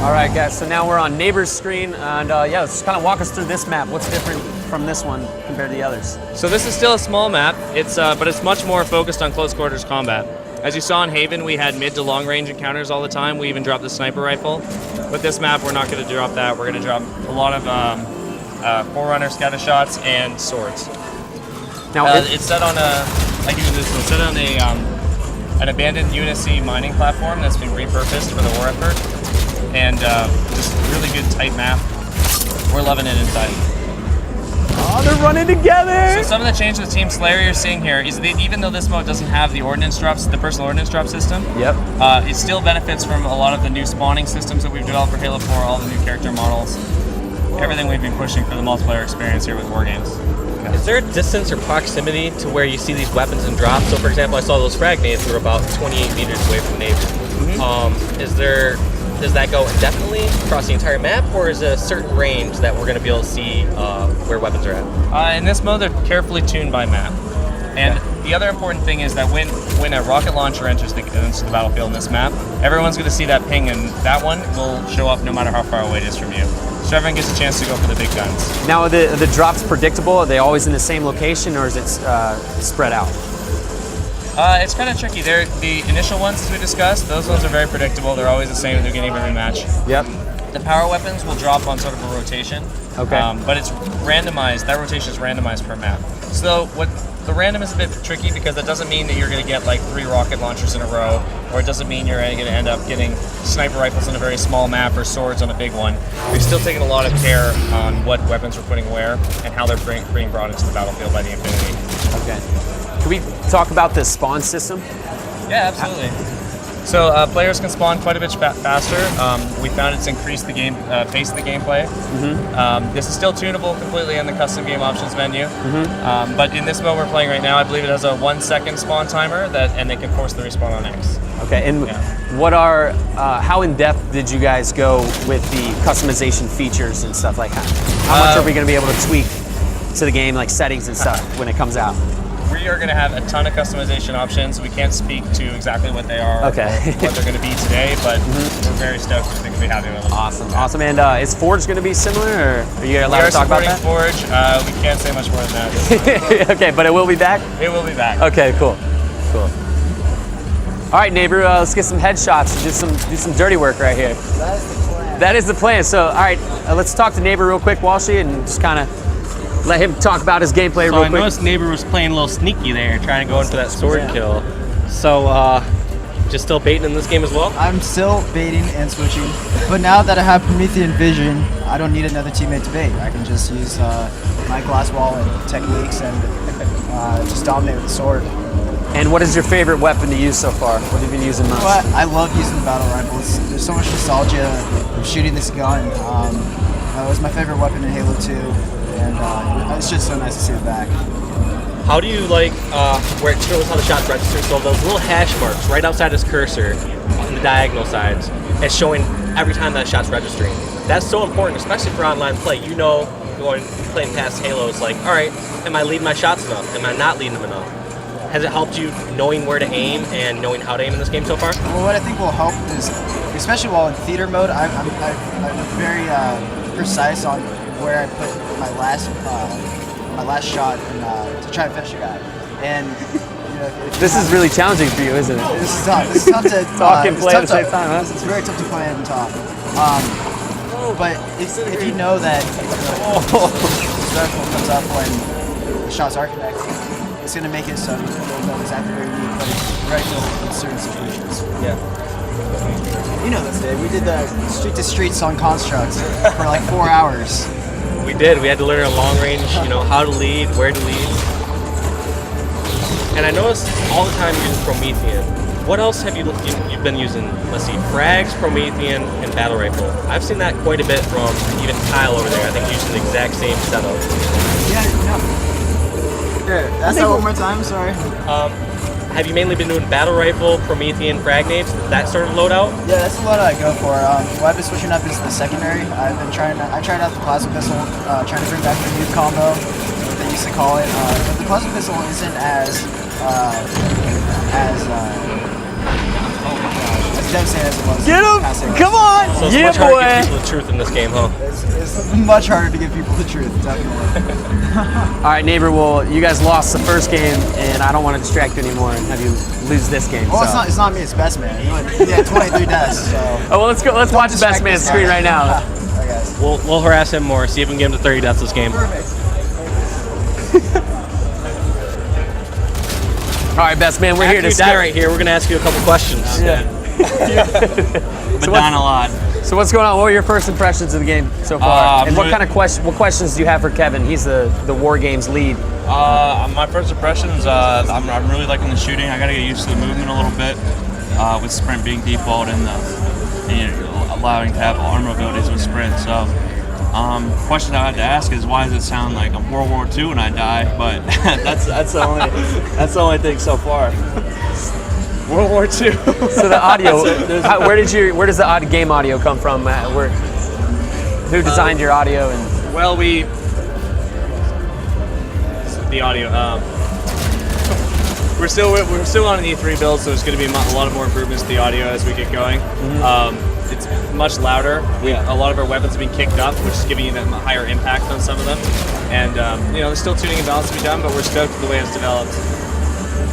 All right, guys, so now we're on Neighbor's screen, and yeah, let's kind of walk us through this map. What's different from this one compared to the others? So this is still a small map, but it's much more focused on close quarters combat. As you saw in Haven, we had mid to long range encounters all the time. We even dropped the sniper rifle. With this map, we're not going to drop that. We're going to drop a lot of Forerunner scatter shots and swords. Now, it's set on it's set on an abandoned UNSC mining platform that's been repurposed for the war effort, and just really good tight map. We're loving it inside. oh, they're running together! So some of the changes with Team Slayer you're seeing here is that even though this mode doesn't have the ordnance drops, the personal ordnance drop system, Yep. It still benefits from a lot of the new spawning systems that we've developed for Halo 4, all the new character models, everything we've been pushing for the multiplayer experience here with War Games. Is there a distance or proximity to where you see these weapons and drops? So for example, I saw those frag nades were about 28 meters away from Neighbor. Does that go indefinitely across the entire map, or is it a certain range that we're going to be able to see where weapons are at? In this mode, they're carefully tuned by map. And the other important thing is that when a rocket launcher enters the battlefield in this map, everyone's going to see that ping, and that one will show up no matter how far away it is from you. So everyone gets a chance to go for the big guns. Now, are the drops predictable? Are they always in the same location, or is it spread out? It's kind of tricky. The initial ones, as we discussed, those ones are very predictable. They're always the same. They're getting every match. Yep. The power weapons will drop on sort of a rotation. Okay. But it's randomized. That rotation is randomized per map. So the random is a bit tricky because that doesn't mean that you're going to get like 3 rocket launchers in a row, or it doesn't mean you're going to end up getting sniper rifles on a very small map or swords on a big one. We've still taken a lot of care on what weapons we're putting where and how they're being brought into the battlefield by the Infinity. Okay. Can we talk about the spawn system? Yeah, absolutely. So players can spawn quite a bit faster. We found it's increased the pace of the gameplay. This is still tunable completely in the custom game options menu. But in this mode we're playing right now, I believe it has a 1 second spawn timer and they can force the respawn on X. Okay, and how in depth did you guys go with the customization features and stuff like that? How much are we going to be able to tweak to the game, like settings and stuff, when it comes out? We are going to have a ton of customization options. We can't speak to exactly what they are or what they're going to be today, but we're very stoked to be happy with them. Awesome, awesome. And is Forge going to be similar, or are you allowed to talk about that? Forge. We can't say much more than that. Okay, but it will be back? It will be back. Okay, cool. Cool. All right, Neighbor, let's get some headshots and do some dirty work right here. That is the plan. That is the plan. So, all right, let's talk to Neighbor real quick, Walshy, and just kind of let him talk about his gameplay real quick. I noticed Neighbor was playing a little sneaky there, trying to go in for that sword kill. So, just still baiting in this game as well? I'm still baiting and switching, but now that I have Promethean Vision, I don't need another teammate to bait. I can just use my glass wall and techniques and just dominate with the sword. And what is your favorite weapon to use so far? What have you been using most? But I love using the battle rifles. There's so much nostalgia of shooting this gun. It was my favorite weapon in Halo 2. And it's just so nice to see it back. How do you like where it shows how the shots register? So those little hash marks right outside his cursor on the diagonal sides, it's showing every time that shot's registering. That's so important, especially for online play. You know, playing past Halo, it's like, all right, am I leading my shots enough? Am I not leading them enough? Has it helped you knowing where to aim and knowing how to aim in this game so far? Well, what I think will help is, especially while in theater mode, I'm very precise on where I put my last shot to try and finish a guy. And you know, this is really challenging for you, isn't it? This is tough. This is tough to talk and play at the same time, huh? It's very tough to play and talk. But if you know that the reticle comes up when the shots are connecting, it's going to make it so you don't know exactly where you need to put it reticle in certain situations. Yeah. You know this, Dave. We did the street to streets on constructs for like 4 hours. We did. We had to learn a long range, how to lead, where to lead. And I noticed all the time you're using Promethean. What else have you've been using? Let's see, frags, Promethean, and battle rifle. I've seen that quite a bit from even Kyle over there. I think using the exact same setup. Yeah, no. Here, ask that one more time, sorry. Have you mainly been doing battle rifle, Promethean, frag nades, that sort of loadout? Yeah, that's the loadout I go for. What I've been switching up is the secondary. I tried out the plasma pistol, trying to bring back the new combo, what they used to call it. But the plasma pistol isn't as devastating as it was. Get him! past 8 rounds. Come on! So it's Yeah, much harder to boy! give people the truth in this game, huh? It's much harder to give people the truth, definitely. All right, neighbor. Well, you guys lost the first game, and I don't want to distract you anymore and have you lose this game. Well, so. it's not me, it's Best Man. He had 23 deaths, so. Oh, well, let's go. Let's watch the best distract man's this screen guy. right now. Alright, guys. We'll harass him more. See if we can get him to 30 deaths this game. All right, best man. We're After here to you die right here, we're gonna ask you a couple questions. But down a lot. So what's going on? What were your first impressions of the game so far? And what kind of what questions do you have for Kevin? He's the War Games lead. My first impressions, I'm really liking the shooting. I got to get used to the movement a little bit with sprint being default and allowing to have armor abilities with sprint. So, question I had to ask is why does it sound like I'm World War II when I die? But that's the only thing so far. World War II. So the audio. Where does the game audio come from? Who designed your audio? And Well, the audio. We're still on an E3 build, so there's going to be a lot of more improvements to the audio as we get going. It's much louder. A lot of our weapons have been kicked up, which is giving them a higher impact on some of them. And there's still tuning and balance to be done, but we're stoked with the way it's developed.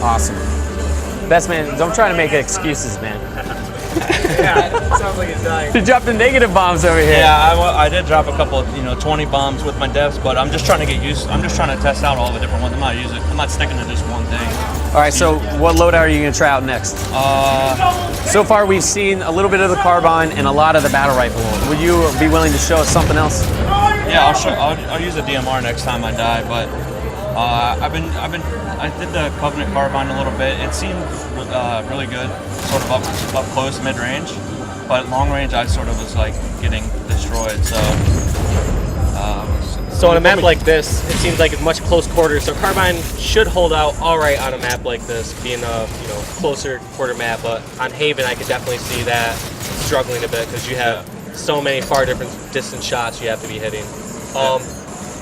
awesome. Best man, don't try to make excuses, man. Yeah, it sounds like it's dying. You dropped the negative bombs over here. Yeah, I did drop a couple, 20 bombs with my devs, but I'm just trying to get used. I'm just trying to test out all the different ones. I'm not sticking to just one thing. All right. So what loadout are you going to try out next? So far, we've seen a little bit of the carbine and a lot of the battle rifle. Would you be willing to show us something else? Yeah, I'll use a DMR next time I die, but I did the Covenant carbine a little bit. It seemed really good, sort of up close, mid range, but long range I sort of was like getting destroyed. So on a map like this, it seems like it's much close quarters. So Carbine should hold out all right on a map like this, being a closer quarter map. But on Haven, I could definitely see that struggling a bit because you have so many far different distance shots you have to be hitting.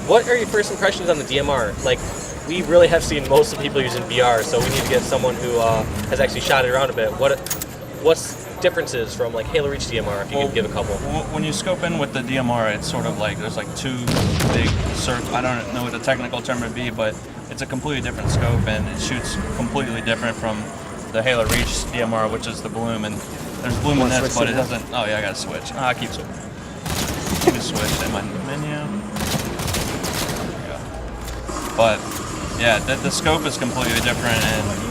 What are your first impressions on the DMR? Like, we really have seen most of the people using VR, so we need to get someone who has actually shot it around a bit. What's differences from like Halo Reach DMR? If you could give a couple. When you scope in with the DMR, it's sort of like there's like two big circles. I don't know what the technical term would be, but it's a completely different scope and it shoots completely different from the Halo Reach DMR, which is the Bloom. And there's Bloom in this, but it doesn't. Oh yeah, I gotta switch. I keep switching. Keep it switched in my menu. There we go. But yeah, the scope is completely different, and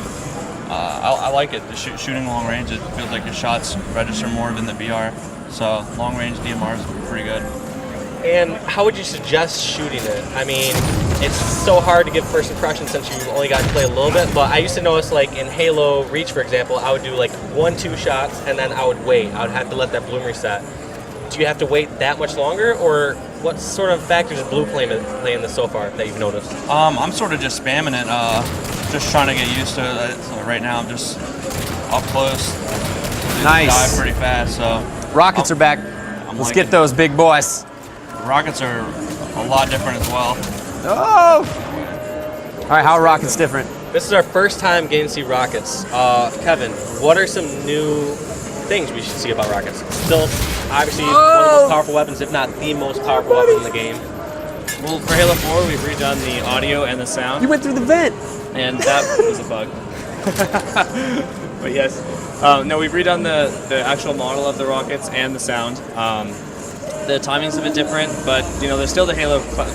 I like it. The shooting long range, it feels like your shots register more than the VR. So long range DMR is pretty good. And how would you suggest shooting it? I mean, it's so hard to give first impression since you only got to play a little bit, but I used to notice like in Halo Reach, for example, I would do like 1-2 shots and then I would wait. I would have to let that bloom reset. Do you have to wait that much longer, or what sort of factors is Blue playing this so far that you've noticed? I'm sort of just spamming it, just trying to get used to it. So right now I'm just up close. Nice. Dive pretty fast, so. Rockets are back. Let's get those big boys. Rockets are a lot different as well. Oh! All right, how are rockets different? This is our first time getting to see rockets. Kevin, what are some new things we should see about rockets? Still, obviously, one of the most powerful weapons, if not the most powerful weapon in the game. Well, for Halo 4, we've redone the audio and the sound, You went through the vent. and that was a bug. But yes, no, we've redone the actual model of the rockets and the sound. The timing's a bit different, but they're still the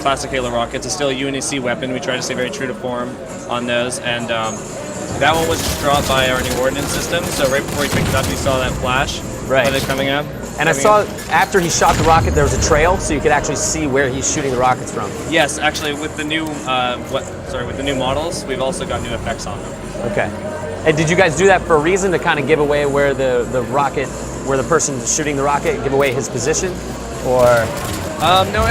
classic Halo rockets. It's still a UNEC weapon. We try to stay very true to form on those, and that one was dropped by our new ordnance system. So right before he picked it up, you saw that flash of it coming up. And I saw after he shot the rocket, there was a trail, so you could actually see where he's shooting the rockets from. Yes, actually, with the new with the new models, we've also got new effects on them. Okay. And did you guys do that for a reason, to kind of give away where the rocket, where the person shooting the rocket, give away his position, or? No,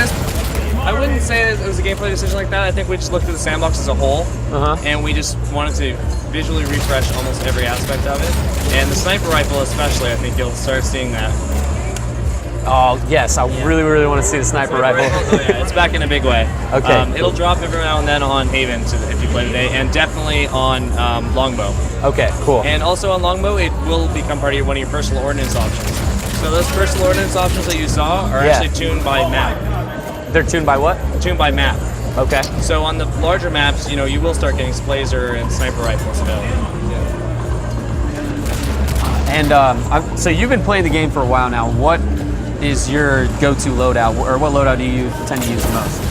I wouldn't say it was a gameplay decision like that. I think we just looked at the sandbox as a whole, and we just wanted to visually refresh almost every aspect of it. And the sniper rifle especially, I think you'll start seeing that. Oh yes, I really want to see the sniper rifle. Oh, yeah, it's back in a big way. Okay. It'll drop every now and then on Haven if you play today, and definitely on Longbow. Okay, cool. And also on Longbow, it will become part of one of your personal ordnance options. So those personal ordnance options that you saw are Yeah. actually tuned by map. They're tuned by what? Tuned by map. Okay. So on the larger maps, you will start getting Splazer and sniper rifles available. And so you've been playing the game for a while now. What is your go-to loadout, or what loadout do you tend to use the most?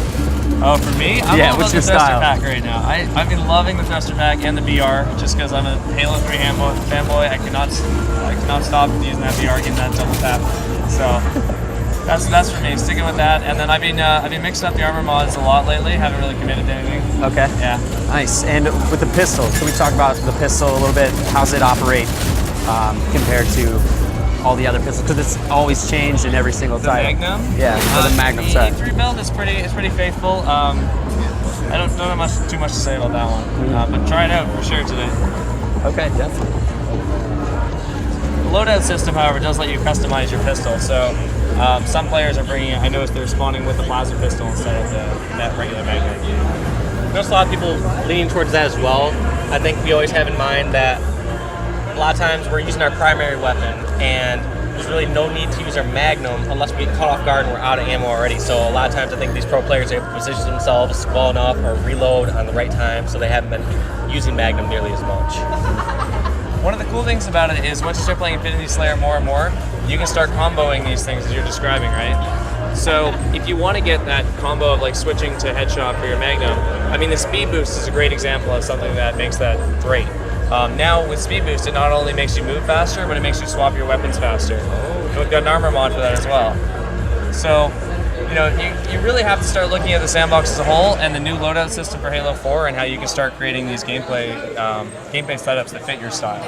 Oh, for me, I'm Yeah, all what's about your the Thruster style? pack right now. I've been loving the Thruster pack and the BR just because I'm a Halo 3 fanboy. I cannot stop using that BR, getting that double tap. So that's for me. Sticking with that, and then I've been mixing up the armor mods a lot lately. Haven't really committed to anything. Okay. Yeah. Nice. And with the pistol, can we talk about the pistol a little bit? How's it operate compared to all the other pistols? Because it's always changed in every single The title. Magnum. Yeah, or the Magnum The set. E3 build is pretty faithful. I don't have too much to say about that one, but try it out for sure today. Okay, definitely. The loadout system, however, does let you customize your pistol. So some players are bringing it. I noticed they're spawning with the plasma pistol instead of that regular Magnum. There's a lot of people leaning towards that as well. I think we always have in mind that a lot of times we're using our primary weapon, and there's really no need to use our Magnum unless we get caught off guard and we're out of ammo already. So a lot of times I think these pro players are able to position themselves well enough or reload on the right time, so they haven't been using Magnum nearly as much. One of the cool things about it is once you start playing Infinity Slayer more and more, you can start comboing these things as you're describing, right? So if you want to get that combo of like switching to headshot for your Magnum, I mean the speed boost is a great example of something that makes that great. Now with speed boost, it not only makes you move faster, but it makes you swap your weapons faster. And we've got an armor mod for that as well. So, you really have to start looking at the sandbox as a whole and the new loadout system for Halo 4 and how you can start creating these gameplay setups that fit your style.